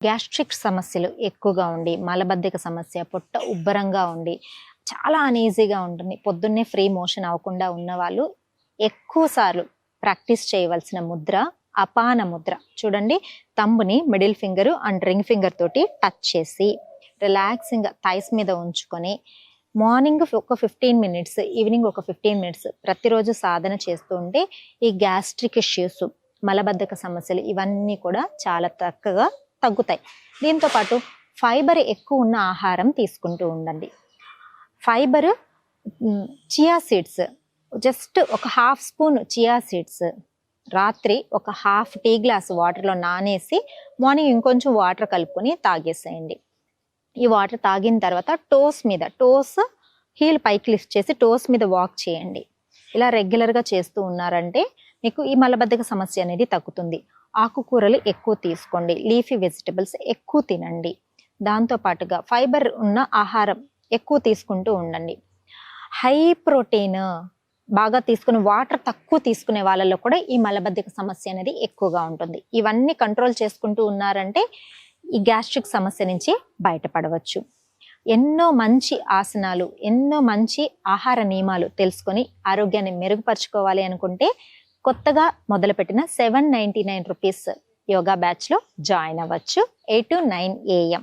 Gastric సమస్యలు ఎక్కువగా ఉండి, మలబద్ధక సమస్య, పొట్ట ఉబ్బరంగా ఉండి, చాలా అనీజీగా ఉంటుంది. పొద్దున్నే ఫ్రీ మోషన్ అవ్వకుండా ఉన్నవాళ్ళు ఎక్కువ సార్లు ప్రాక్టీస్ చేయవలసిన ముద్ర అపాన ముద్ర. చూడండి, తంబుని middle finger and ring finger తోటి టచ్ చేసి రిలాక్సింగ్ థైస్ మీద ఉంచుకొని మార్నింగ్ ఒక 15 మినిట్స్, ఈవినింగ్ ఒక 15 మినిట్స్ ప్రతిరోజు సాధన చేస్తూ ఉంటే ఈ గ్యాస్ట్రిక్ ఇష్యూస్, మలబద్ధక సమస్యలు ఇవన్నీ కూడా చాలా చక్కగా తగ్గుతాయి. దీంతో పాటు ఫైబర్ ఎక్కువ ఉన్న ఆహారం తీసుకుంటూ ఉండండి. ఫైబర్ చియా సీడ్స్, జస్ట్ ఒక హాఫ్ స్పూన్ చియా సీడ్స్ రాత్రి ఒక హాఫ్ టీ గ్లాస్ వాటర్లో నానేసి మార్నింగ్ ఇంకొంచెం వాటర్ కలుపుకొని తాగేసేయండి. ఈ వాటర్ తాగిన తర్వాత టోస్ హీల్ పైకి లిఫ్ట్ చేసి టోస్ మీద వాక్ చేయండి. ఇలా రెగ్యులర్గా చేస్తూ ఉన్నారంటే మీకు ఈ మలబద్ధక సమస్య అనేది తగ్గుతుంది. ఆకుకూరలు ఎక్కువ తీసుకోండి, లీఫీ వెజిటబుల్స్ ఎక్కువ తినండి. దాంతోపాటుగా ఫైబర్ ఉన్న ఆహారం ఎక్కువ తీసుకుంటూ ఉండండి. హై ప్రోటీన్ బాగా తీసుకుని వాటర్ తక్కువ తీసుకునే వాళ్ళలో కూడా ఈ మలబద్ధక సమస్య అనేది ఎక్కువగా ఉంటుంది. ఇవన్నీ కంట్రోల్ చేసుకుంటూ ఉన్నారంటే ఈ గ్యాస్ట్రిక్ సమస్య నుంచి బయటపడవచ్చు. ఎన్నో మంచి ఆసనాలు, ఎన్నో మంచి ఆహార నియమాలు తెలుసుకొని ఆరోగ్యాన్ని మెరుగుపరుచుకోవాలి అనుకుంటే కొత్తగా మొదలుపెట్టిన 799 రూపీస్ యోగా బ్యాచ్లో జాయిన్ అవ్వచ్చు. 8 to 9 AM.